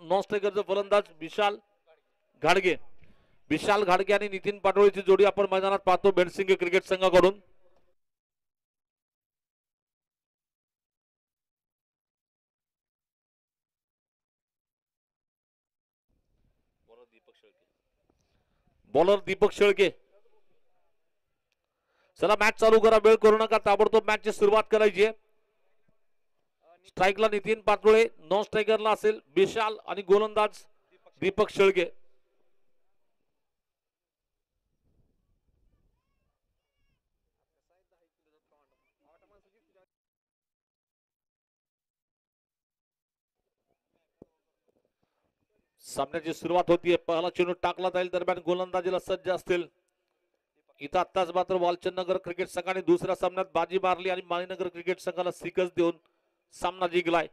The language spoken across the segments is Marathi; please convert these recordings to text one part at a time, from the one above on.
नॉन स्ट्रायकरचा फलंदाज विशाल घाडगे. विशाल घाडगे आणि नितीन पाटोळेची जोडी आपण मैदानात पाहतो बेडसिंगे क्रिकेट संघाकडून. बॉलर दीपक शेळके. चला मॅच चालू करा, वेळ करू नका, ताबडतोब मॅचची सुरुवात करायची आहे. स्ट्राईकला नितीन पाटोळे, नॉन स्ट्रायकरला असेल विशाल आणि गोलंदाज दीपक शेळके. सामन्याची सुरुवात होतीये. पहिला चेंडू टाकला जाईल, दरम्यान गोलंदाजीला सज्ज असतील. इथं आत्ताच मात्र वालचंदनगर क्रिकेट संघाने दुसऱ्या सामन्यात बाजी मारली आणि माळीनगर क्रिकेट संघाला सिकस देऊन सामना जिंकलाय.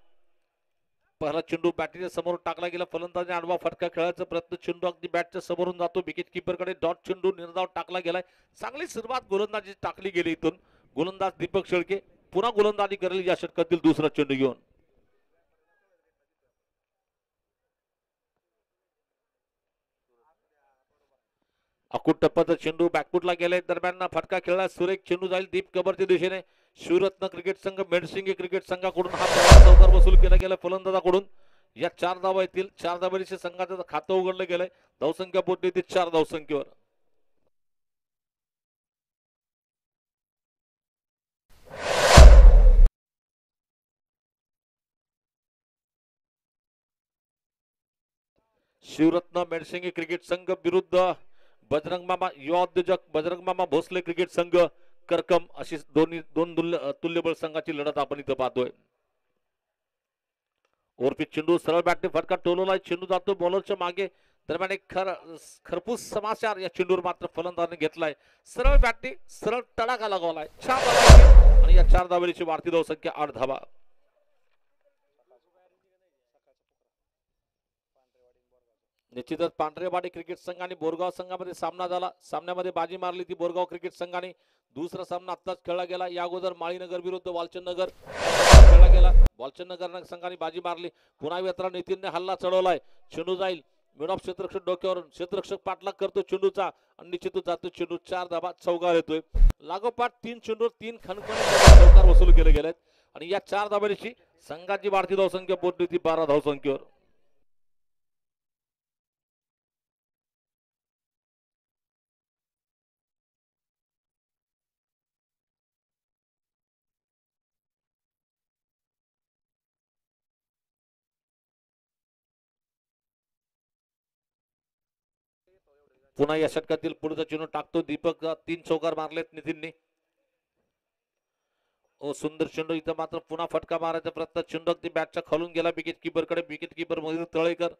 पहिला चेंडू बॅटच्या समोर टाकला गेला, फलंदाजाने आडवा फटका खेळायचा प्रयत्न, चेंडू अगदी बॅटच्या समोरून जातो विकेट किपर कडे. डॉट चेंडू निर्धाव टाकला गेलाय. चांगली सुरुवात गोलंदाजी टाकली गेली. इथून गोलंदाज दीपक शेळके पुन्हा गोलंदाजी करेल या षटकातील दुसरा चेंडू घेऊन. अकुट टप्प्याचा चेंडू बॅकफुटला गेलाय, दरम्यान फटका खेळला, सुरेख चेंडू जाईल डीप कव्हरच्या दिशेने. शिवरत्न क्रिकेट संघ मेडसिंगे क्रिकेट संघाकडून हा चौकार वसूल केला गेला फलंदाजाकडून. या 4 धावा येतील. 4 धावांची संघाचं खातं उघडलं गेलंय. धावसंख्या पोहोचली ती 4 धावसंख्येवर. शिवरत्न मेडसिंगे क्रिकेट संघ विरुद्ध बजरंग मामा युवा उद्योजक बजरंग मामा भोसले क्रिकेट संघ करकम, अशी दोन तुल्यबळ संघाची लढत आपण इथं पाहतोय. ओरपी चेंडू सरळ बॅटने फटका टोलवलाय, चेंडू जातो बॉलरच्या मागे, दरम्यान एक खरपूस समाचार या चेंडूवर मात्र फलंदाजाने घेतलाय. सरळ बॅटने सरळ तडाखा लगावलाय. 4 धावा आणि या 4 धावेची वाढती धावसंख्या 8 धावा. निश्चितच पांढरेवाडी क्रिकेट संघ आणि बोरगाव संघामध्ये सामना झाला. सामन्यामध्ये बाजी मारली ती बोरगाव क्रिकेट संघाने. दुसरा सामना आत्ताच खेळला गेला. या अगोदर माळीनगर विरुद्ध वालचंदनगर खेळला गेला. वालचंदनगर संघाने बाजी मारली. पुन्हा वेत्रा नितीनने हल्ला चढवलाय. चेंडू जाईल मिड ऑफ क्षेत्ररक्षक डोक्यावरून, क्षेत्ररक्षक पाठलाग करतो चेंडूचा आणि निश्चितच जातो चेंडू. 4 धावा चौकार येतोय. लागोपाठ 3 चेंडूवर 3 खणखणीत चौकार वसूल केले गेलेत आणि या 4 धावांची संघाची वाढती धावसंख्या पोहोचली ती 12 धावसंख्येवर. पुन्हा या षटकातील पुढचा चेंडू टाकतो दीपक. 3 चौकार मारलेत नितीनने. ओ सुंदर चेंडू. इथं मात्र पुन्हा फटका मारायचा प्रयत्न, चेंडू अगदी बॅटच्या खालून गेला विकेट किपर कडे. विकेट किपर मोहित तळेकर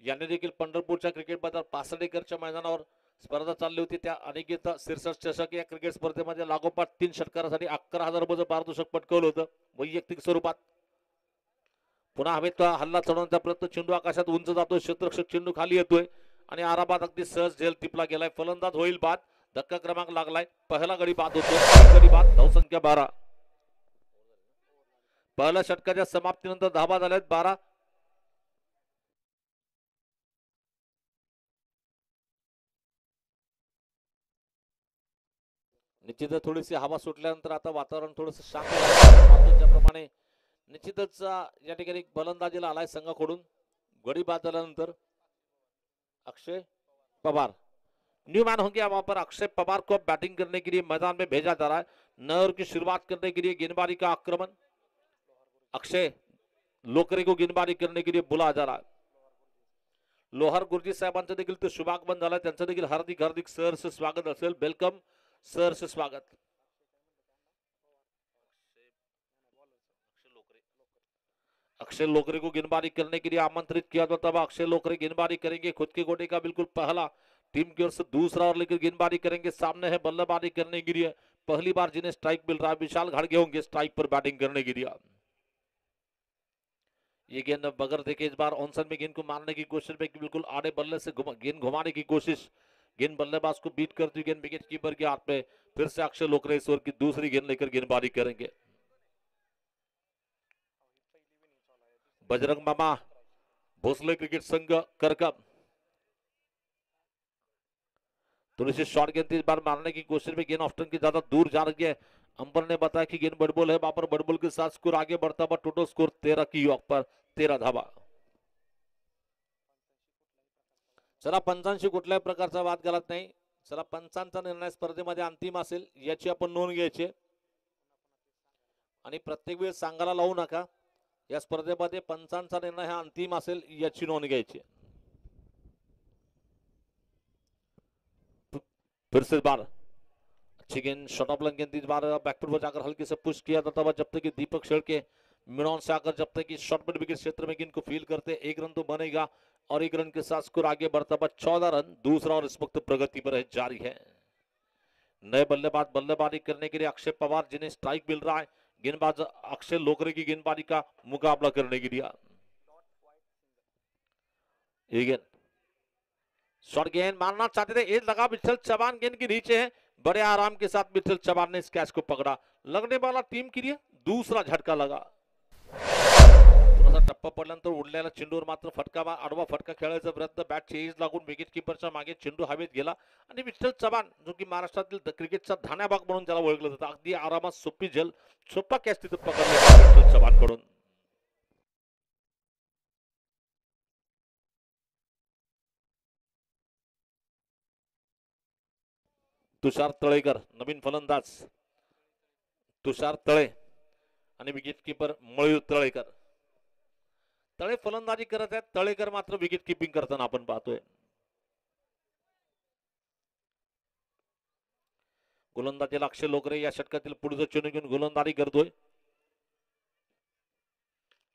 यांनी देखील पंढरपूरच्या क्रिकेट बाजार पासडेकरच्या मैदानावर स्पर्धा चालली होती. त्या अनेक सिरसट चषक या क्रिकेट स्पर्धेमध्ये लागोपाठ 3 षटकारासाठी 11,000 रुपयाचं पारितोषिक पटकवलं होतं वैयक्तिक स्वरूपात. पुन्हा हवेत हल्ला चढवण्याचा प्रयत्न, चेंडू आकाशात उंच जातोय, क्षेत्ररक्षक चेंडू खाली येतोय आणि आराबाद अगदी सहज झेल टिपला गेलाय. फलंदाज होईल बाद. धक्का क्रमांक लागलाय. पहिला गडी बाद होतो. गडी बाद. धावसंख्या 12. पहिल्या षटकाच्या समाप्तीनंतर धावा झाल्यात 12. निश्चितच थोडीशी हवा सुटल्यानंतर आता वातावरण थोडंसं शांत झालं. ज्याप्रमाणे निश्चितच या ठिकाणी फलंदाजीला आलाय संघाकडून. गडी बाद झाल्यानंतर अक्षय पवार न्यू मैन होंगे वहां पर. अक्षय पवार को बैटिंग करने के लिए मैदान में भेजा जा रहा है. नहर की शुरुआत करने के लिए गेंदबाजी का आक्रमण. अक्षय लोकरे को गेंदबाजी करने के लिए बुलाया जा रहा है. लोहार गुरुजी साहेबांचं देखील ते शुभागमन झालं. त्यांचं देखील हार्दिक हार्दिक सहर्ष स्वागत असेल. वेलकम, सहर्ष स्वागत. अक्षय लोकरे को गेंदबाजी करने के लिए आमंत्रित किया जाता है. अक्षय लोकरे गेंदबाजी करेंगे. खुद के गोटे का बिल्कुल पहला, टीम की ओर से दूसरा और लेकर गेंदबाजी करेंगे. सामने है बल्लेबाजी करने के लिए पहली बार जिन्हें स्ट्राइक मिल रहा है विशाल घाड़गे होंगे स्ट्राइक पर बैटिंग करने के लिए. ये गेंद बगैर देखे इस बार ऑनसन में गेंद को मारने की कोशिश में बिल्कुल आड़े बल्ले से गेंद घुमाने की कोशिश. गेंद बल्लेबाज को बीट करती हुई गेंद विकेट कीपर के हाथ में. फिर से अक्षय लोकरे इस ओवर की दूसरी गेंद लेकर गेंदबाजी करेंगे. बजरंग मामा भोसले क्रिकेट संघ करकम थोड़ी सी शॉर्ट गेंद इस बार मारने की कोशिश में गेंद ऑफ्टन की ज्यादा दूर जा रही है। अंपायर ने बताया कि गेंद बड़बॉल है, वहां पर बड़बॉल के साथ स्कोर आगे बढ़ता हुआ टोटल स्कोर 13 की ऑफ पर 13 धावा। चला पंचांशी कुठल्याही प्रकारचा वाद घालत नाही, चला पंचांचा निर्णय स्पर्धेमध्ये अंतिम असेल याची आपण नोंद घ्यायची आणि प्रत्येक वेळेस सांगायला लावू नका, या स्पर्धेमध्ये पंचांचा निर्णय हा अंतिम असेल याची नोंद घ्यायची। फिर से बार अच्छी गेंद शॉर्ट ऑफ लाइन गेंद इस बार बैकफुट पर जाकर हल्के से पुश किया जाता हुआ जब तक कि दीपक शेड़के मिडॉन से आकर जब तक कि शॉर्ट मिड विकेट क्षेत्र में गेंद को फील करते एक रन तो बनेगा और एक रन के साथ स्कोर आगे बढ़ता हुआ 14 रन दूसरा और इस वक्त प्रगति पर है जारी है। नए बल्लेबाज बल्लेबाजी करने के लिए अक्षय पवार जिन्हें स्ट्राइक मिल रहा है, गेंदबाज अक्षय लोकरे की गेंदबाजी का मुकाबला करने के लिए। शॉर्ट गेंद मारना चाहते थे, एज लगा, विठल चौहान गेंद के नीचे है, बड़े आराम के साथ विठल चौहान ने इस कैच को पकड़ा, लगने वाला टीम के लिए दूसरा झटका लगा। थोडासा टप्पा पडल्यानंतर उडलेला चेंडूवर मात्र फटका आडवा फटका खेळायचा प्रयत्न, बॅटची एज लागून विकेट किपरच्या मागे चेंडू हवेत गेला आणि विठ्ठल चव्हाण जो की महाराष्ट्रातील क्रिकेटचा धान्याबाग म्हणून ज्याला ओळखलं जातं, अगदी आरामात सोपा कॅच तिथे पकडला विठ्ठल चव्हाण कडून। तुषार तळेकर नवीन फलंदाज, तुषार तळे आणि विकेट कीपर मयूर तळेकर। तळे फलंदाजी करत आहेत, तळेकर मात्र विकेट कीपिंग करताना आपण पाहतोय। गोलंदाजीला अक्षय लोकरे या षटकातील पुढचा चेंडू घेऊन गोलंदाजी करतोय।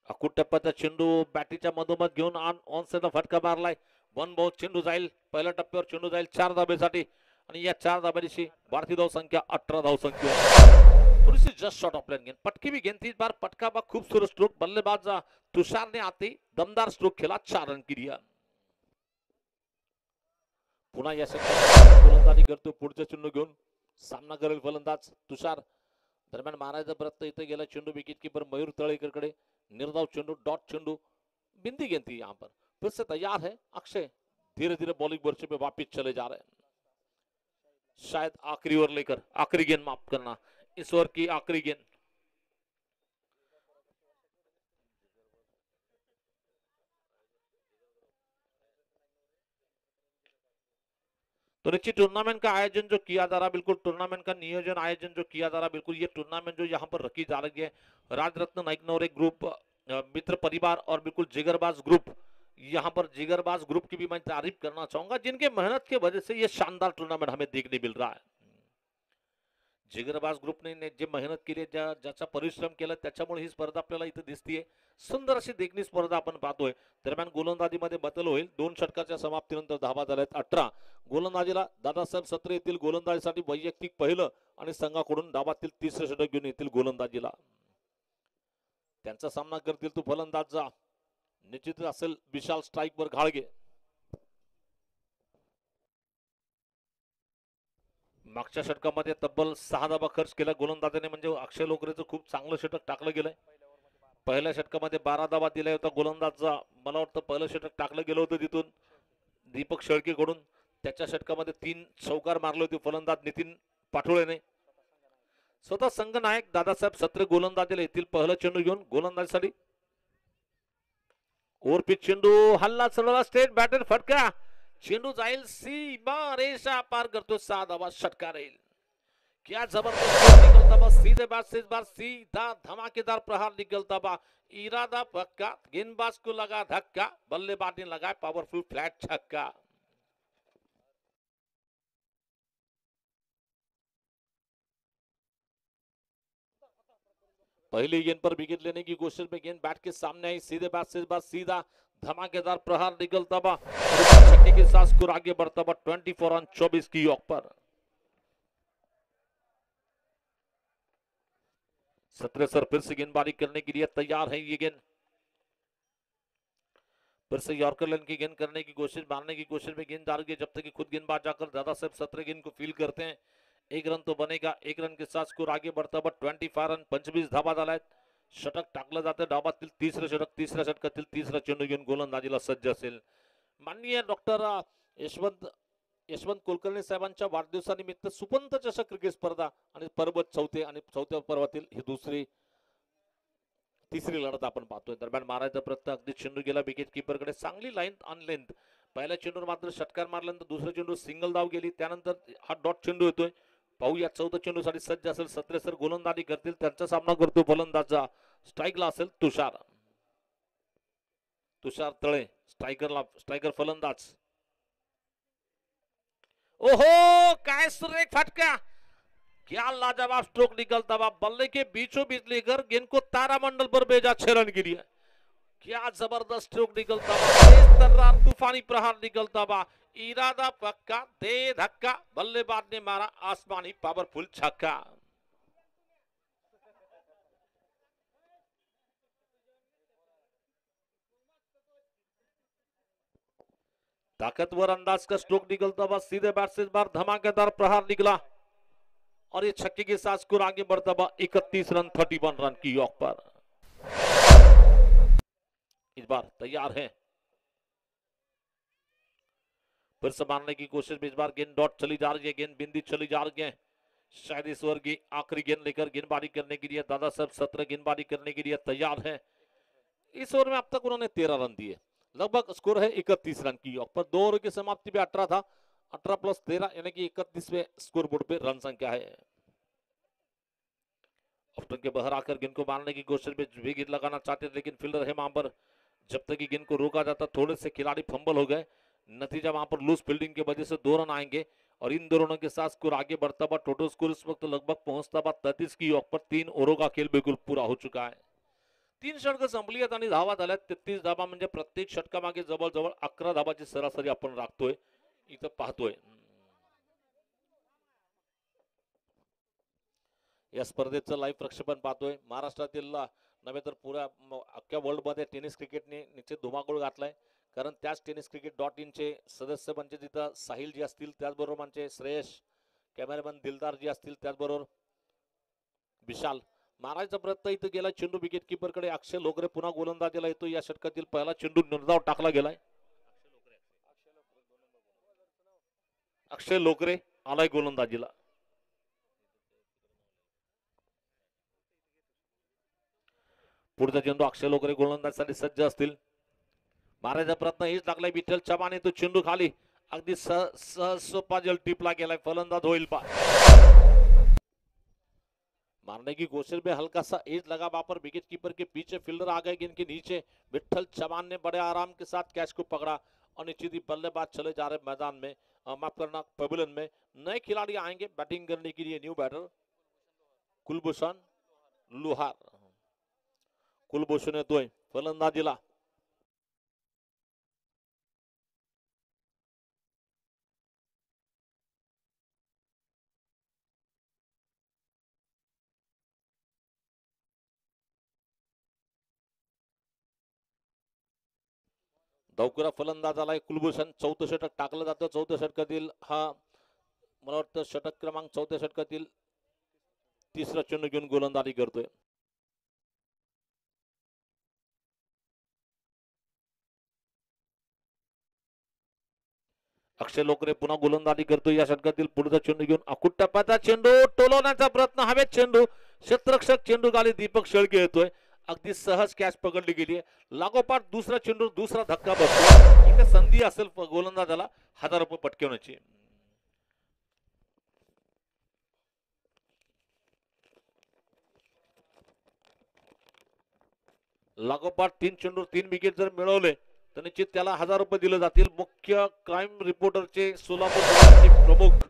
अकुट टप्प्याचा चेंडू बॅटीच्या मधोमध घेऊन ऑन साइडला फटका मारलाय, वन बॉल चेंडू जाईल, पहिल्या टप्प्यावर चेंडू जाईल 4 धाब्यासाठी आणि या 4 धाब्याची भारतीय धावसंख्या 18 धावसंख्या। थोडीशी जस्ट शॉट ऑफ लाइन गेंद, पटकी भी गेंद थी, इस बार पटका बा खूबसूरत स्ट्रोक, बल्लेबाज तुषार ने आते दमदार स्ट्रोक खेला, 4 रन की दिया। पुन्हा या षटकात गोलंदाजी करतो, पुढचा चेंडू घेऊन सामना करेल फलंदाज तुषार। दरम्यान मारायचा प्रयत्न इथे गेला चेंडू विकेट कीपर मयूर तळेकर कडे, निर्धाव चेंडू डॉट चेंडू, बिंदी गेंद थी, यहाँ पर फिर से तैयार है अक्षय, धीरे धीरे बॉलिंग वर्षे पे वापिस चले जा रहे हैं। शायद आखिरी ओवर लेकर, आखिरी गेंद माफ करना, इस ओवर की आखिरी गेंद। तो निश्चित टूर्नामेंट का आयोजन जो किया जा रहा, बिल्कुल टूर्नामेंट का नियोजन आयोजन जो किया जा रहा, बिल्कुल ये टूर्नामेंट जो यहाँ पर रखी जा रही है, राजरत्न नाइक नवरे ग्रुप, मित्र परिवार और बिल्कुल जिगरबाज ग्रुप, यहाँ पर जिगरबाज ग्रुप की भी मैं तारीफ करना चाहूंगा, जिनके मेहनत के वजह से ये शानदार टूर्नामेंट हमें देखने मिल रहा है। जिगरबाज ग्रुपने जे मेहनत केली, ज्याचा परिश्रम केला, त्याच्यामुळे ही स्पर्धा आपल्याला इथे दिसतीये, सुंदर अशी देखणी स्पर्धा आपण पाहतोय। दरम्यान गोलंदाजीमध्ये बदल होईल, 2 षटकाच्या समाप्तीनंतर धावा झाल्यात 18। गोलंदाजीला दादासाहेब सत्रे येथील गोलंदाजीसाठी वैयक्तिक पहिलं आणि संघाकडून डावातील 3रे षटक घेऊन येतील गोलंदाजीला। त्यांचा सामना करतील तो फलंदाज निश्चित असेल विशाल स्ट्राइक वर घाळगे। मागच्या षटकामध्ये तब्बल 6 धावा खर्च केला गोलंदाजाने, म्हणजे अक्षय लोकरेचं खूप चांगलं षटक टाकलं गेलंय। पहिल्या षटकामध्ये 12 धावा दिल्या होत्या गोलंदाजचा, मला वाटतं पहिलं षटक टाकलं गेलं होतं तिथून दीपक शेळके कडून, त्याच्या षटकामध्ये 3 चौकार मारले होते फलंदाज नितीन पाठोळेने। स्वतः संघ नायक दादासाहेब सत्रे गोलंदाजीला येथील पहिलं चेंडू घेऊन गोलंदाजीसाठी, ओव्हर पिच चेंडू हल्ला चढवला, स्ट्रेट बॅटर फटका, चेंडू जाईल सीमा रेषा पार करतो, 6 धावा षटकार राहील। क्या जबरदस्त निकलता बा, सीधे बात से इस बार सीधा धमाकेदार प्रहार निकलता बा, इरादा पक्का, गेंदबाज को लगा धक्का, बल्लेबाज ने लगाया पावरफुल फ्लैट छक्का। पहली गेंद पर विकेट लेने की कोशिश में गेंद बैट के सामने आई, सीधे बात से इस बार सीधा धमाकेदार प्रहार निकलता बा, छक्के के साथ स्कोर आगे बढ़ता बा 24 रन 24 की ऑफ पर। सत्रे सर फिर से गेंदबाजी करने के लिए तैयार है, ये गेंद फिर से यॉर्कर लाइन की गेंद करने की कोशिश, मारने की कोशिश में गेंद डाल के जब तक कि खुद गेंदबाज जाकर दादासाहेब सत्रे गेंद को फील करते हैं, 1 रन तो बनेगा, 1 रन के साथ स्कोर आगे बढ़ता बा 25 रन 25 धावा झाला आहेत। षटक टाकलं जातं डाबातील तिसरं षटक, तिसऱ्या षटकातील तिसरा चेंडू घेऊन गोलंदाजीला सज्ज असेल. माननीय डॉक्टर यशवंत कुलकर्णी साहेबांच्या वाढदिवसानिमित्त सुपंत चषक क्रिकेट स्पर्धा आणि परबत चौथ्या पर्वातील ही तिसरी लढत आपण पाहतोय. दरम्यान मारायचा प्रयत्न अगदी चेंडू गेला विकेट किपर कडे. चांगली लाईन ऑन लेंथ. पहिल्या चेंडूवर मात्र षटकार मारल्यानंतर दुसऱ्या चेंडू सिंगल धाव गेली. त्यानंतर हा डॉट चेंडू येतोय. पाहूया चौथ्या चेंडूसाठी सज्ज असेल सत्रेसर गोलंदाजी करतील. त्यांचा सामना करतो फलंदाजा स्ट्राईकला असेल तुषार तळे. स्ट्रायकर फलंदाज. ओहो काय सुरेख फटका. क्या लाजवाब स्ट्रोक निकलता हुआ बल्ले के बीचों बीच लेकर गेंद को तारामंडल पर भेजा 6 रन के लिए. क्या जबरदस्त स्ट्रोक निकलता हुआ, तूफानी प्रहार निकलता हुआ. इरादा पक्का, दे धक्का, बल्लेबाज ने मारा आसमानी पावरफुल छक्का. ताकतवर अंदाज का स्ट्रोक निकलता हुआ सीधे बैट से इस बार धमाकेदार प्रहार निकला और ये छक्के के साथ स्कोर आगे बढ़ता हुआ 31 रन 31 रन की यॉक पर. इस बार तैयार है, फिर से मारने की कोशिश में. इस बार गेंद डॉट चली जा रही है, गेंद बिंदी चली जा रही है. शायद इस ओवर की आखिरी गेंद लेकर गेंदबाजी करने के लिए दादा साहब 17 गेंदबाजी करने के लिए तैयार है. इस ओवर में अब तक उन्होंने 13 रन दिए. लगभग स्कोर है 31 रन की यॉक पर. 2 ओवर की समाप्ति पे 18 था. 18 प्लस 13 यानी कि 31वें स्कोर बोर्ड पे रन संख्या है. ऑफ्टन के बाहर आकर गेंद को मारने की कोशिश में भी गेंद लगाना चाहते थे, लेकिन फील्डर है वहां पर. जब तक गेंद को रोका जाता थोड़े से खिलाड़ी फंबल हो गए. नतीजा वहां पर लूज फील्डिंग की वजह से 2 रन आएंगे और इन 2 रनों के साथ स्कोर आगे बढ़ता हुआ टोटल स्कोर इस वक्त लगभग पहुंचता हुआ 33 की यॉक पर. 3 ओव्हरों का खेल बिल्कुल पूरा हो चुका है. 3 षटकं संपली आहेत आणि धावा झाल्या 33 धावा. म्हणजे प्रत्येक षटकामागे जवळजवळ 11 धावाची सरासरी आपण राखतोय इथं पाहतोय. या स्पर्धेचं लाईव्ह प्रक्षेपण पाहतोय. महाराष्ट्रातील नव्हे तर पुऱ्या अख्ख्या वर्ल्ड मध्ये टेनिस क्रिकेटने निश्चित धुमाकूळ घातलाय. कारण त्याच टेनिस क्रिकेट .in चे सदस्य म्हणजे तिथं साहिल जी असतील, त्याचबरोबर म्हणजे श्रेयस, कॅमेरामॅन दिलदार जी असतील, त्याचबरोबर विशाल. मारायचा प्रयत्न इथं गेला चेंडू विकेट किपर कडे. अक्षय लोकरे पुन्हा गोलंदाजीला येतो. या षटकातील पहिला चेंडू निर्धाव टाकला गेलाय. अक्षय लोकरे आलाय गोलंदाजीला. पुढचा चेंडू अक्षय लोकरे गोलंदाजीसाठी सज्ज असतील. मारायचा प्रयत्न हेच लागलाय विठ्ठल चव्हाण. तो चेंडू खाली अगदी सोपा जल टिपला गेलाय. फलंदाज होईल पा. मारने की कोशिश में हल्का सा एज लगा वहां पर. विकेट कीपर के पीछे फील्डर आ गए गेंद के नीचे. विठ्ठल चव्हाण ने बड़े आराम के साथ कैच को पकड़ा और निश्चित ही बल्लेबाज चले जा रहे मैदान में, माफ करना पेविलियन में. नए खिलाड़ी आएंगे बैटिंग करने के लिए. न्यू बैटर कुलभूषण लोहार. कुलभूषण येतोय फलंदाजीला. धावकरा फलंदाज आलाय कुलभूषण. 4थं षटक टाकलं जातं. 4थ्या षटकातील हा मला वाटतं षटक क्रमांक 4थ्या षटकातील तिसरा चेंडू घेऊन गोलंदाजी करतोय. अक्षय लोकरे पुन्हा गोलंदाजी करतोय या षटकातील पुढचा चेंडू घेऊन. अकुट टप्प्याचा चेंडू टोलवण्याचा प्रयत्न. हवेत चेंडू. क्षेत्ररक्षक चेंडू खाली दीपक शेळके येतोय. अगदी सहज कॅच पकडली गेली आहे. लागोपाठ दुसरा चेंडू दुसरा धक्का बसतो. इथे संधी असेल गोलंदाजाला 1000 रुपये पटकवण्याची. लागोपाठ 3 चेंडू 3 विकेट जर मिळवले तर निश्चित त्याला 1000 रुपये दिले जातील. मुख्य क्राईम रिपोर्टरचे सोलापूर प्रमुख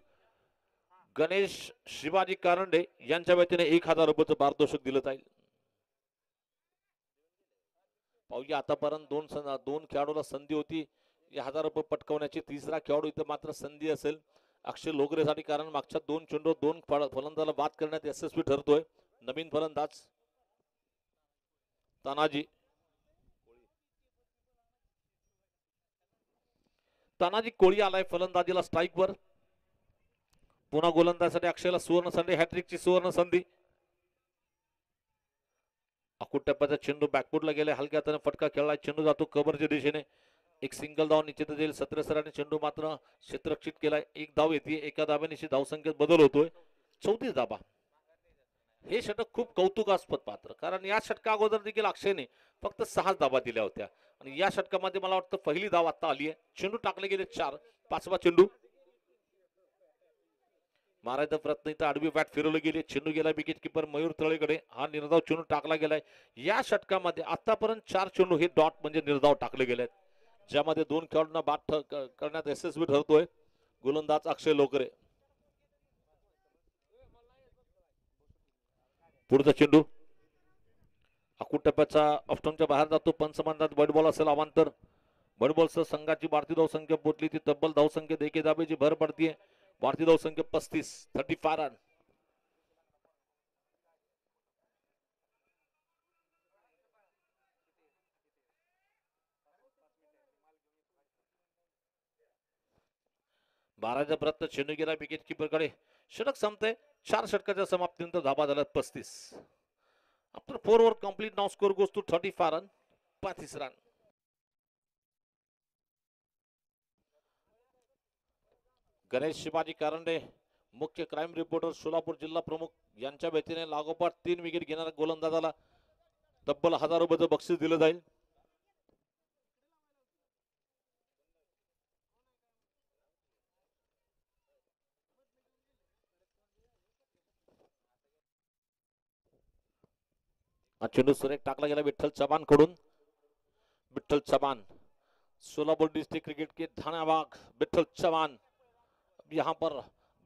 गणेश शिवाजी कारंडे यांच्या वतीने 1000 रुपयाचं पारितोषिक दिलं जाईल. पाहूया आतापर्यंत दोन खेळाडूला संधी होती 1000 रुपये पटकवण्याची. तिसरा खेळाडू इथं मात्र संधी असेल अक्षय लोकरेसाठी, कारण मागच्या 2 चेंडू 2 फलंदाजाला बाद करण्यात यशस्वी ठरतोय नवीन फलंदाज तानाजी कोळी आलाय फलंदाजीला स्ट्राईकवर. पुन्हा गोलंदाजीसाठी अक्षयला सुवर्ण संधी, हॅट्रिकची सुवर्ण संधी. टप्प्याचा चेंडू बॅकफुटला गेला, हलक्या हाताने फटका खेळला, चेंडू जातो कव्हरच्या दिशेने, एक सिंगल धाव निश्चित येईल. 17 सरांनी चेंडू मात्र क्षेत्ररक्षित केलाय, एक धाव येते, एका धाब्याने धावसंख्येत बदल होतोय, 34 धाबा. हे षटक खूप कौतुकास्पद पात्र, कारण या षटका अगोदर देखील अक्षयने फक्त 6 धाबा दिल्या होत्या आणि या षटकामध्ये मला वाटतं पहिली धाव आता आली आहे. चेंडू टाकले गेले 4, 5वा चेंडू मारायचा प्रयत्न, इथं आडवी बॅट फिरवली गेली, चेंडू गेला विकेट किपर मयूर तळेकडे, हा निर्धाव चेंडू टाकला गेलाय. या षटकामध्ये आतापर्यंत 4 चेंडू हे डॉट म्हणजे निर्धाव टाकले गेले, ज्यामध्ये 2 खेळाडूंना बाद करण्यात यशस्वी ठरतोय गोलंदाज अक्षय लोकरे. पुढचा चेंडू अकूट टप्प्याचा ऑफस्टंपच्या बाहेर जातो, पंचमंदात बॉल बॉल असेल अवांतर. बॉलसह संघाची भारतीय धावसंख्या पोहोचली ती तब्बल धावसंख्येत एके धाब्याची भर पडतीये. भारतीय धावसंख्या 35 रन. बाराच्या प्रयत्न चेंडू गेला विकेट किपर कडे, षटक संपते. 4 षटकाच्या समाप्तीनंतर धाबा झाल्यात 35. After 4 over complete, now score goes to 35 run, 35 run. Ganesh Shivaji Karande, मुख्य क्राईम रिपोर्टर सोलापूर जिल्हा प्रमुख यांच्या वतीने लागोपाठ 3 विकेट घेणाऱ्या गोलंदाजाला तब्बल 1000 रुपयाचं बक्षीस दिलं जाईल. चेंडू सुरेख टाकला गेला विठ्ठल चव्हाण कडून. विठ्ठल चव्हाण, सोलापुर डिस्ट्रिक्ट क्रिकेट के धनावाग विठ्ठल चव्हाण यहाँ पर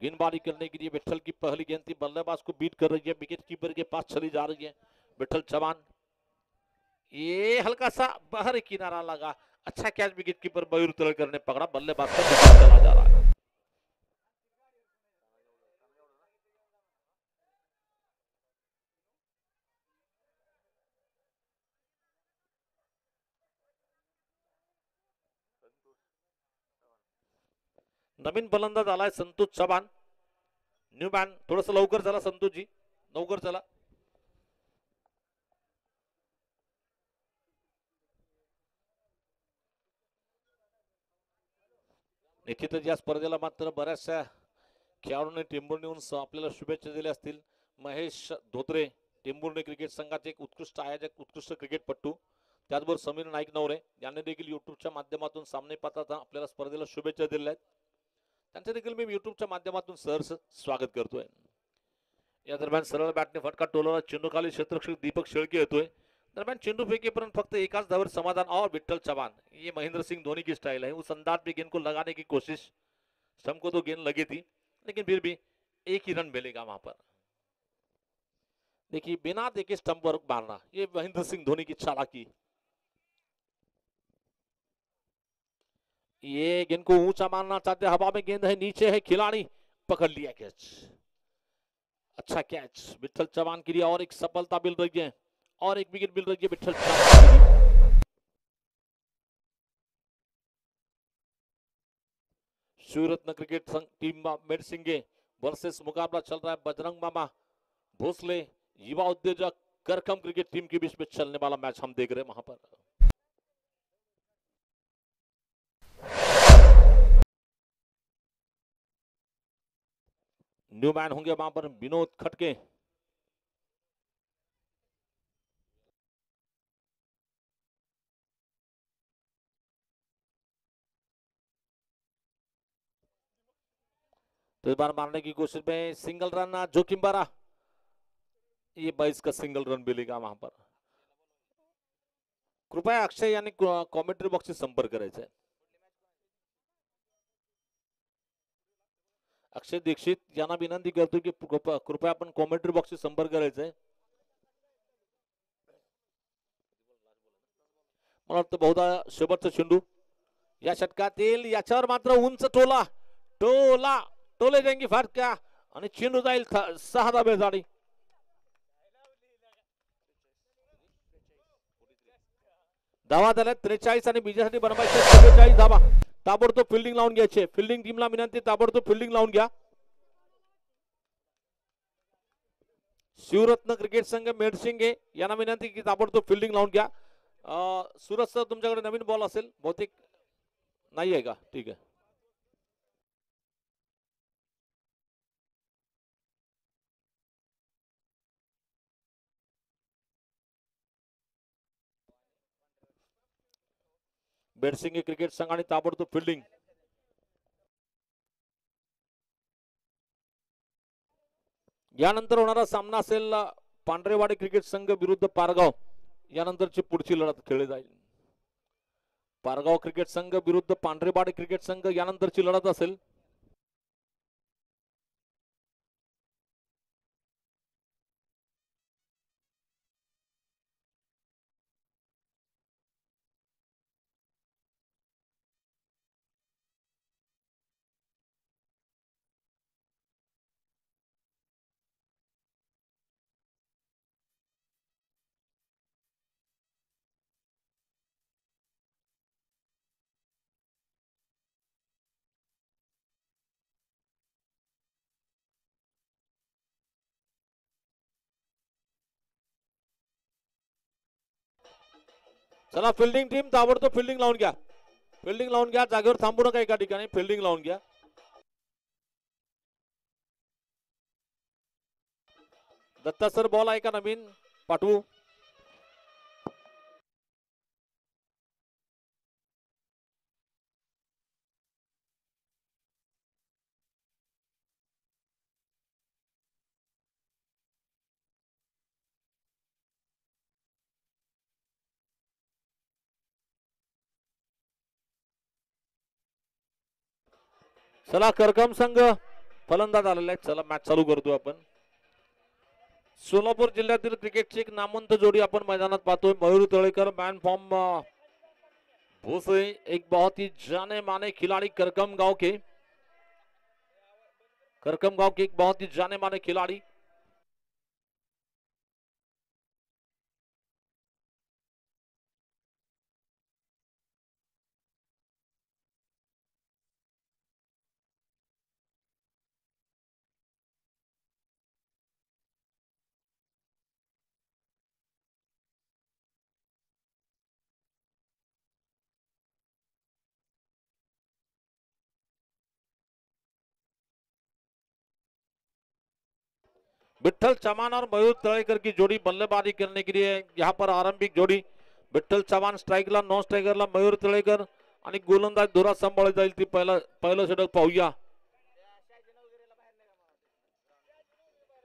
गेंदबाजी करने के लिए विठ्ठल की पहली गेंद थी, बल्लेबाज को बीट कर रही है, विकेट कीपर के पास चली जा रही है विठ्ठल चव्हाण. ये हल्का सा बाहर किनारा लगा, अच्छा catch wicket keeper Mayur Talekar ने पकड़ा, बल्लेबाज का चला जा रहा है. नवीन फलंदाज आलाय संतोष चव्हाण, न्यू मॅन. थोडस लवकर चला संतोषजी, लवकर चला. निश्चितच या स्पर्धेला मात्र बऱ्याचशा खेळाडूंनी टेंभुर्णीहून आपल्याला शुभेच्छा दिल्या असतील. महेश धोत्रे, टेंभुर्णी क्रिकेट संघाचे एक उत्कृष्ट आयोजक, उत्कृष्ट क्रिकेटपटू, त्याचबरोबर समीर नाईक नवरे यांनी देखील युट्यूबच्या माध्यमातून सामने पाहता आपल्याला स्पर्धेला शुभेच्छा दिल्या आहेत. त्यांचे देखील मी युट्यूबच्या माध्यमातून सहर्ष स्वागत करतोय. या दरम्यान सरळ बॅटने फटका टोलवला, चेंडू खाली क्षेत्ररक्षक दीपक शेळके येतोय. दरम्यान चेंडू फेंकेपर्यंत फक्त एकाच धावेर समाधान और विठ्ठल चव्हाण, ये महेंद्र सिंह धोनी की स्टाइल है, उस अंदाज में गेंद को लगाने की कोशिश, स्टंप को तो गेंद लगी थी लेकिन फिर भी एक ही रन मिलेगा वहां पर. देखिए बिना देखे स्टंप पर मारना, ये महेंद्र सिंह धोनी की चालाकी. ये गेंद को ऊंचा मारना चाहते, हवा में गेंद है, नीचे है खिलाड़ी, पकड़ लिया कैच, अच्छा कैच विठ्ठल चव्हाण के लिए. और एक सफलता मिल रही है और एक विकेट मिल रही है विठ्ठल चव्हाण. सूरत क्रिकेट संघ टीम मेड सिंगे वर्सेस मुकाबला चल रहा है बजरंग मामा भोसले युवा उद्योजक करकम क्रिकेट टीम के बीच में चलने वाला मैच हम देख रहे हैं वहां पर. न्यू मैन होंगे वहां पर विनोद खटके. तो इस बार मारने की कोशिश में सिंगल रन जोखिम भरा, ये 22 का सिंगल रन मिलेगा वहां पर. कृपया अक्षय यांनी कॉमेंट्री बॉक्सशी संपर्क करायचा आहे. अक्षय दीक्षित यांना विनंती करतो की कृपया आपण कॉमेंट्री बॉक्सशी संपर्क करायचा आहे. मला वाटतं बहुधा शेवटचा चेंडू या षटकातील, याच्यावर मात्र उंच टोला टोला टोले जाएंगे फटका आणि चेंडू जाईल 6 धाबे जाडी. धावा झाल्या 43 आणि बीजासाठी बनवायचे 44 धावा. ताबडतोब फिल्डिंग लावून घ्यायचे, फिल्डिंग टीमला विनंती ताबडतोब फिल्डिंग लावून घ्या. शिवरत्न क्रिकेट संघ मेडशिंगे यांना विनंती की ताबडतोब फिल्डिंग लावून घ्या. सुरज सर तुमच्याकडे नवीन बॉल असेल बहुतेक. नाही आहे का? ठीक आहे. बेडसिंगे क्रिकेट संघ आणि ताबडतोब फिल्डिंग. यानंतर होणारा सामना असेल पांढरेवाडी क्रिकेट संघ विरुद्ध पारगाव. यानंतरची पुढची लढत खेळली जाईल. पारगाव क्रिकेट संघ विरुद्ध पांढरेवाडी क्रिकेट संघ यानंतरची लढत असेल. चला फिल्डिंग टीम ताबडतोब फिल्डिंग लावून घ्या. फिल्डिंग लावून घ्या. जागेवर थांबू नका एका ठिकाणी. फिल्डिंग लावून घ्या. दत्ता सर बॉल आहे का नवीन पाठवू? चला करकम संघ फलंदाज आलेला आहे. चला मॅच चालू करतो आपण. सोलापूर जिल्ह्यातील क्रिकेटची एक नामवंत जोडी आपण मैदानात पाहतोय. मयूर तळेकर मॅन फॉर्म भोसले, एक बहुत ही जाने माने खिलाड़ी करकम गांव के एक बहुत ही जाने माने खिलाड़ी. विठल चौहान और मयूर तळेकर की जोड़ी बल्लेबाजी करने के लिए यहाँ पर आरंभिक जोड़ी. विठल चौहान स्ट्राइकला, नॉन स्ट्राइकरला मयूर तळेकर आणि गोलंदाज धुरा सांभाळली जाईल ती. पहिलं षटक पाहूया.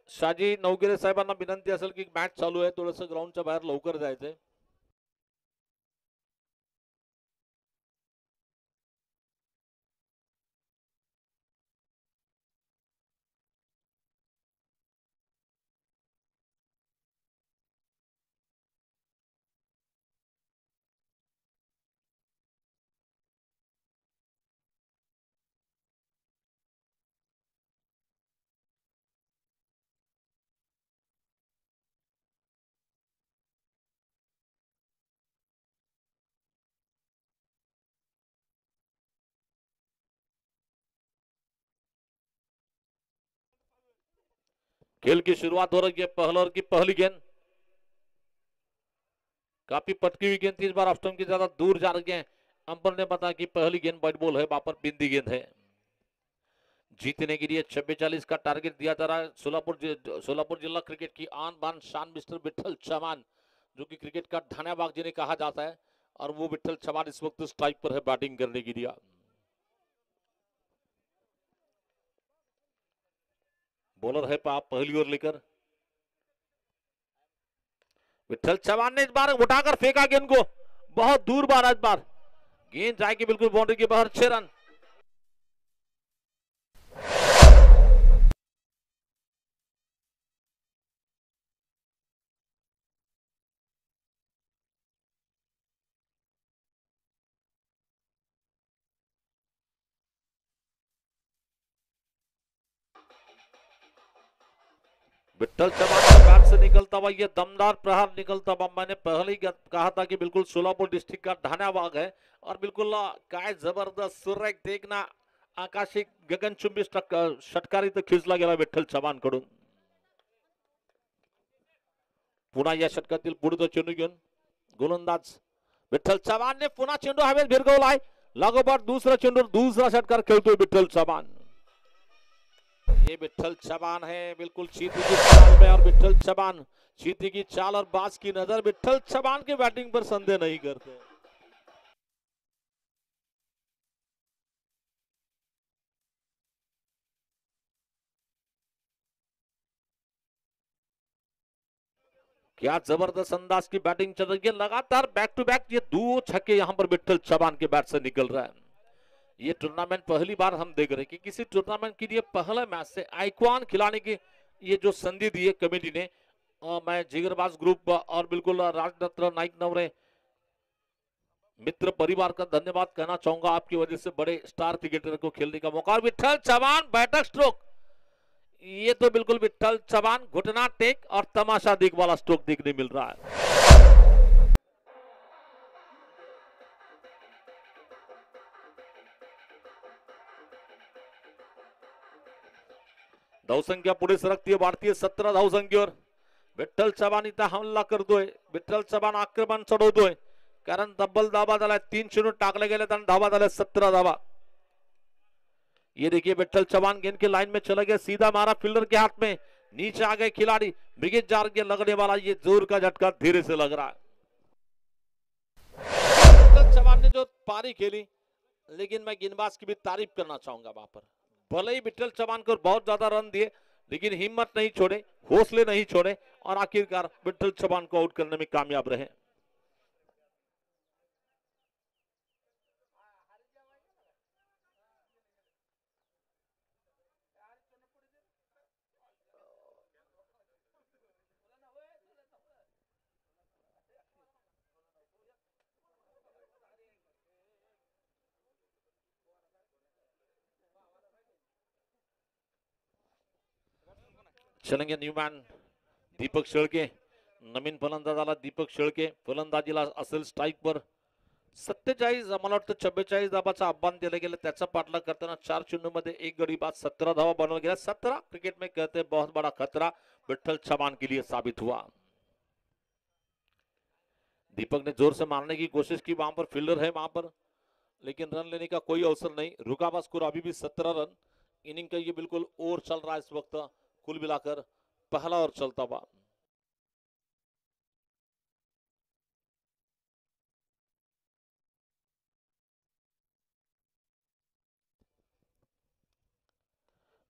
शाजी नवगिरे साहेबांना विनंती असेल की मॅच चालू आहे, थोडस ग्राउंडच्या बाहेर लवकर जायचंय. खेल की शुरुआत हो रही है. पहले ओवर की पहली गेंद काफी पटकी हुई गेंद थी. इस बार ऑफ स्टंप की ज्यादा दूर जा रही है. अंपायर ने बताया कि पहली गेंद व्हाइट बॉल है, वहां पर बिंदी गेंद है. जीतने के लिए 46 का टारगेट दिया जा रहा है. सोलापुर जिला क्रिकेट की आन बान शान मिस्टर विठल चौहान, जो कि क्रिकेट का ढानाबाग जिन्हें कहा जाता है, और वो विठल चौहान इस वक्त स्ट्राइक पर है बैटिंग करने के लिए. बॉलर है पहली ओर लेकर. विठल चौहान ने इस बार उठाकर फेंका गेंद को, बहुत दूर बार. इस बार गेंद जाएगी बिल्कुल बाउंड्री के बाहर. 6 रन. विठल चौहान के बैट से निकलता हुआ ये दमदार प्रहार निकलता हुआ, मैंने पहले ही कहा था कि बिल्कुल सोलापुर डिस्ट्रिक्ट का ढानाबाग है, और बिल्कुल काय जबरदस्त सुरेख देखना आकाशी गगनचुंबी षटकार इथं खिचला गेला विठ्ठल चव्हाण कडून. पुन्हा या षटकातील पुढचा चेंडू घेऊन गोलंदाज विठ्ठल चव्हाणने पुन्हा चेंडू हवेत भिरगवलाय. लागोपाठ दुसरा चेंडू, दूसरा षटकार खेळतोय विठ्ठल चव्हाण. ये विठ्ठल चव्हाण है, बिल्कुल चीती की चाल में, और विठ्ठल चव्हाण चीती की चाल और बाज की नजर विठ्ठल चव्हाण की बैटिंग पर संदेह नहीं करते. क्या जबरदस्त अंदाज की बैटिंग चल रही है. लगातार बैक टू बैक ये दो छक्के यहां पर विठ्ठल चव्हाण के बैट से निकल रहा है. ये टूर्नामेंट पहली बार हम देख रहे हैं कि किसी टूर्नामेंट के लिए पहले मैच से आइकॉन खिलाने की ये जो संधि दी है कमेटी ने. मैं जिगरबाज ग्रुप और बिल्कुल राजरत्न नाइक नवरे मित्र परिवार का धन्यवाद कहना चाहूंगा. आपकी वजह से बड़े स्टार क्रिकेटर को खेलने का मौका. और विठ्ठल चव्हाण बैटक स्ट्रोक, ये तो बिल्कुल विठ्ठल चव्हाण घुटना टेक और तमाशा देख वाला स्ट्रोक देखने मिल रहा है. धावसंख्या पुढे सरकतीये, वाढतीये 17 धावसंख्येवर. विठ्ठल चव्हाण इथं हमला करतोय. विठ्ठल चव्हाण आक्रमण चढवतोय, कारण तब्बल धावा झाला 3 चेंडू टाकले गेले आणि धावा झाल्या 17 धावा. ये देखिए विठ्ठल चव्हाण गेंद के लाइन में चला गया, सीधा मारा फील्डर के हाथ में, नीचे आ गए खिलाड़ी. ब्रिगेड जार के लगने वाला ये जोर का झटका धीरे से लग रहा है. विठ्ठल चव्हाण ने जो पारी खेली, लेकिन मैं गेंदबाज की भी तारीफ करना चाहूंगा. वहां पर भले ही विठ्ठल चव्हाण को बहुत ज्यादा रन दिए, लेकिन हिम्मत नहीं छोड़े, हौसले नहीं छोड़े और आखिरकार विठ्ठल चव्हाण को आउट करने में कामयाब रहे. चलेंगे न्यूमॅन दीपक शेळके. नवीन फलंदाज आला दीपक शेळके. फलंदाजीला असेल स्ट्राईक वर. 47 मला वाटतं 44 धाबाचा आव्हान दिलं गेलं. त्याचा पाठलाग करताना 4 चेंडू मध्ये 1 गडी बाद 17 धावा बनवला गेला. 17 क्रिकेट में कहते हैं बहुत बड़ा खतरा विठ्ठल चव्हाण के लिए साबित हुआ. दीपक ने जोर से मारने की कोशिश की, वहां पर फील्डर है वहां पर, लेकिन रन लेने का कोई अवसर नहीं. रुका हुआ स्कोर अभी भी 17 रन. इनिंग का ये बिल्कुल ओवर चल रहा है इस वक्त. कुल मिलाकर पहला और चलता हुआ.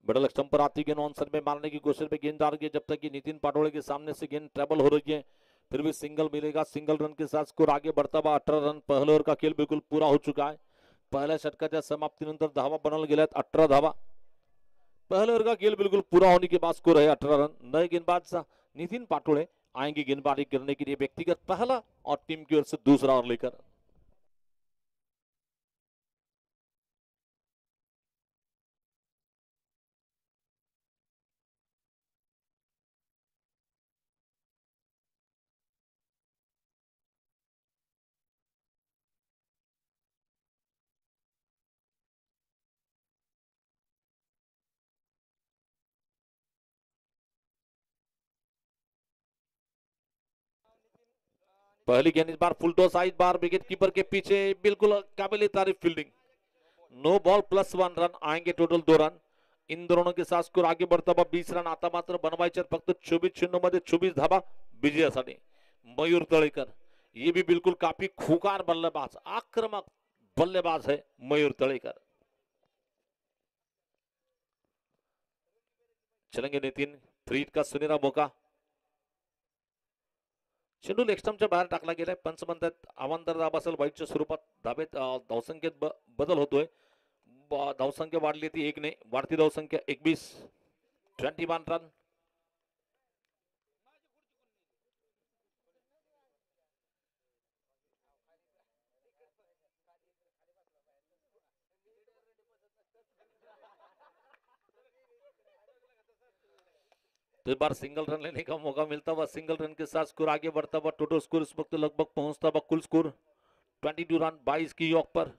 मिडल स्टंप पर आती गेंद ऑन साइड में मारने की कोशिश में गेंद आ रही है, जब तक कि नितिन पाटोळे के सामने से गेंद ट्रेबल हो रही है. फिर भी सिंगल मिलेगा. सिंगल रन के साथ स्कोर आगे बढ़ता हुआ 18 रन. पहले ओव्हर का खेळ बिल्कुल पूरा हो चुका है. पहिल्या षटकाच्या समाप्तीनंतर धावा बनवल्या गेल्यात 18 धावा. पहले ओवर का खेल बिल्कुल पूरा होने के बाद स्कोर है 18 रन. नए गेंदबाज नितिन पाटोळे आएंगे गेंदबाजी करने के लिए व्यक्तिगत पहला और टीम की ओर से दूसरा ओवर लेकर. पहली गेंद इस बार फुल टॉस आई. इस बार विकेट कीपर के पीछे बिल्कुल काबिल तारीफ फील्डिंग. नो बॉल +1 रन आएंगे. Total 2 run. इन दोनों के साथ स्कोर आगे बढ़ता हुआ 20 रन. आता मात्र बनवायचे फक्त 24 चेंडूमध्ये 24 धावा विजयासाठी. मयूर तळेकर ये भी बिल्कुल काफी खूंखार बल्लेबाज, आक्रामक बल्लेबाज है मयूर तळेकर. चलेंगे नितिन. फ्री का सुनहरा मौका. चेंडू लेग स्टंपच्या बाहेर टाकला गेलाय. पंच म्हणतात अवांतर धाब असेल वाईटच्या स्वरूपात. धाबेत धावसंख्येत बदल होतोय. धावसंख्या वाढली ती 1 ने. वाढती धावसंख्या 21. 21 रन. तो इस बार सिंगल रन लेने का मौका मिलता हुआ. सिंगल रन के साथ स्कोर आगे बढ़ता हुआ. टोटल स्कोर इस वक्त लगभग पहुंचता हुआ कुल स्कोर 22 रन 22 की यॉक पर.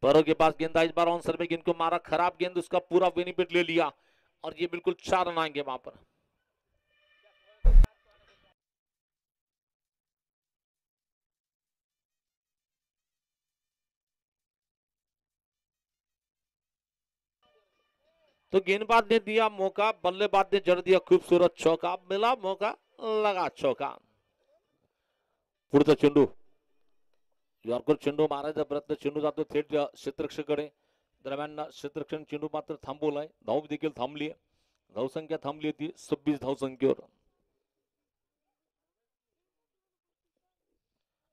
परों के पास गेंद, इस बार ऑन में गेंद को मारा, खराब गेंद, उसका पूरा बेनिफिट ले लिया और ये बिल्कुल 4 रन आएंगे वहां पर। तो गेंदबाज ने दिया मौका, बल्लेबाज ने जड़ दिया खूबसूरत चौका, मिला मौका, लगा चौका। पुढचा चेंडू, यॉर्कर चेंडू मारायचा प्रयत्न, चेंडू जातो थेट क्षेत्ररक्षकाकडे, दरम्यान क्षेत्ररक्षण चेंडू मात्र थांबवलाय, धाव देखील थांबली, धावसंख्या थांबली होती 26 धावसंख्येवर।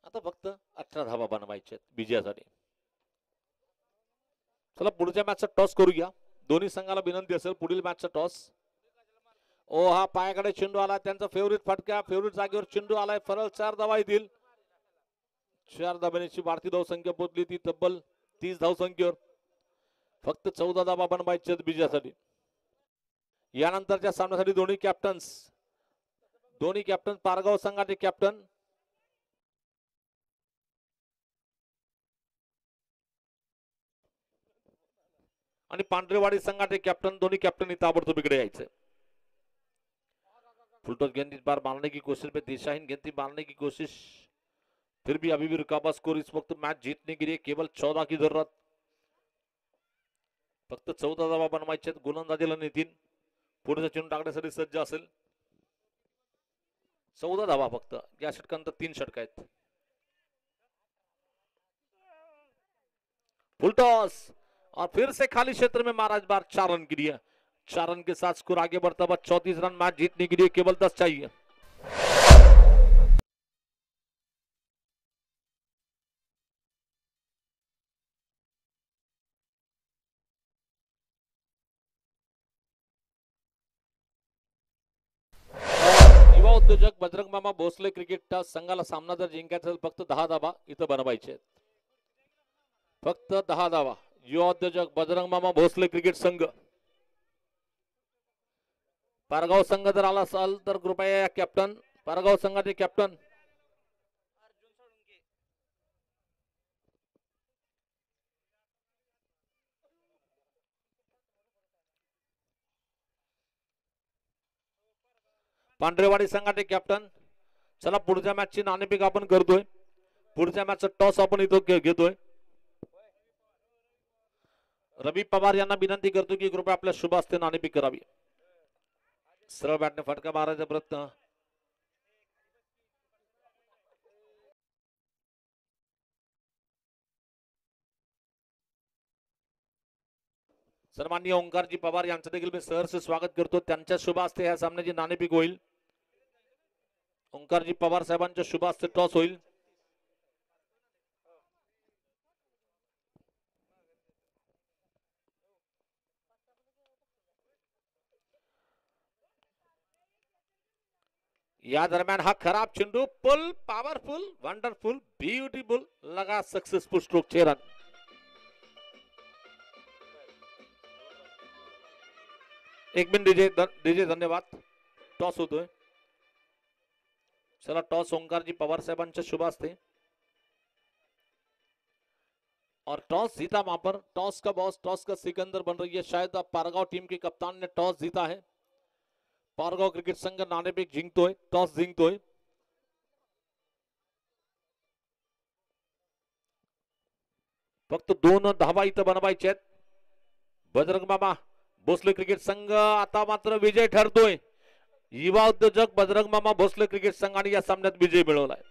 आता फक्त 18 धावा बनवायच्या विजयासाठी। चला पुढच्या मॅचचा टॉस करूया, दोन्ही संघाला विनंती असेल पुढील मॅचचा टॉस। ओ हा पायाकडे चेंडू आला, त्यांचा फेवरेट फटका, फेवरेट जागेवर चेंडू आलाय, फरक 4 धावा येतील, 4 धाब्याची वाढती धावसंख्या पोहोचली ती तब्बल 30 धावसंख्येवर, फक्त 14 धावा बनवायच्या विजयासाठी। यानंतरच्या सामन्यासाठी दोन्ही कॅप्टन पारगाव संघाचे कॅप्टन आणि पांढरेवाडी संघाचे कॅप्टन, दोन्हीं कैप्टन ताबड़तोड़ बिगड़े आए। फुलटॉस गेंद इस बार मारने की कोशिश में, दिशाहीन गेंद मारने की कोशिश, फिर भी अभी भी रुका हुआ स्कोर। इस वक्त मैच जीतने के लिए केवल 14 की जरूरत, फक्त 14 धावा बनवायचे। गोलंदाजीला नितीन पुढचा चेंडू टाकण्यासाठी सज्ज असेल, 14 धावा फक्त, या षटकांत 3 षटक आहेत। फुलटॉस और फिर से खाली क्षेत्र में मारा, इस बार 4 रन के लिए, 4 रन के साथ स्कोर आगे बढ़ता हुआ 34 रन। मैच जीतने के लिए केवल 10 चाहिए। युवा उद्योजक बजरंग मामा भोसले क्रिकेट संघाला सामना जर जिंकायचा असेल फक्त 10 धावा इथं बनवायचे, फक्त 10 धावा। युवा उद्योजक बजरंग मामा भोसले क्रिकेट संघ, पारगाव संघ जर आला असाल तर कृपया या कॅप्टन, पारगाव संघाचे कॅप्टन पांढरेवाडी संघाचे कॅप्टन। चला पुढच्या मॅचची नाणेफेक आपण करतोय, पुढच्या मॅचचा टॉस आपण इथं घेतोय। रवि पवार यांना विनंती करतो की कृपया आपल्या शुभ हस्ते नाणेफेक करावी। सरळ बॅटने फटका मारायचा प्रयत्न, सन्माननीय ओंकारजी पवार यांचं देखील मी सहर्ष स्वागत करतो, त्यांच्या शुभ हस्ते ह्या सामन्याची नाणेफेक होईल। ओंकारजी पवार साहेबांच्या शुभ हस्ते टॉस होईल। या दरम्यान हा खराब चेंडू, पुल, पावरफुल, वंडरफुल, ब्यूटीफुल, लगा सक्सेसफुल स्ट्रोक, 6 रन। एक मिनिट डीजे धन्यवाद। टॉस होतोय, चला टॉस ओंकारजी पवार साहेबांच्या शुभ हस्ते, और टॉस जीता वहां पर, टॉस का बॉस, टॉस का सिकंदर बन रही है। शायद अब पारगाव टीम के कप्तान ने टॉस जीता है, पारगाव क्रिकेट संघ नाणेफेक जिंकतोय, टॉस जिंकतोय। फक्त 2 धावा इथं बनवायचे आहेत। बजरंग मामा भोसले क्रिकेट संघ आता मात्र विजय ठरतोय। युवा उद्योजक बजरंग मामा भोसले क्रिकेट संघाने या सामन्यात विजय मिळवलाय।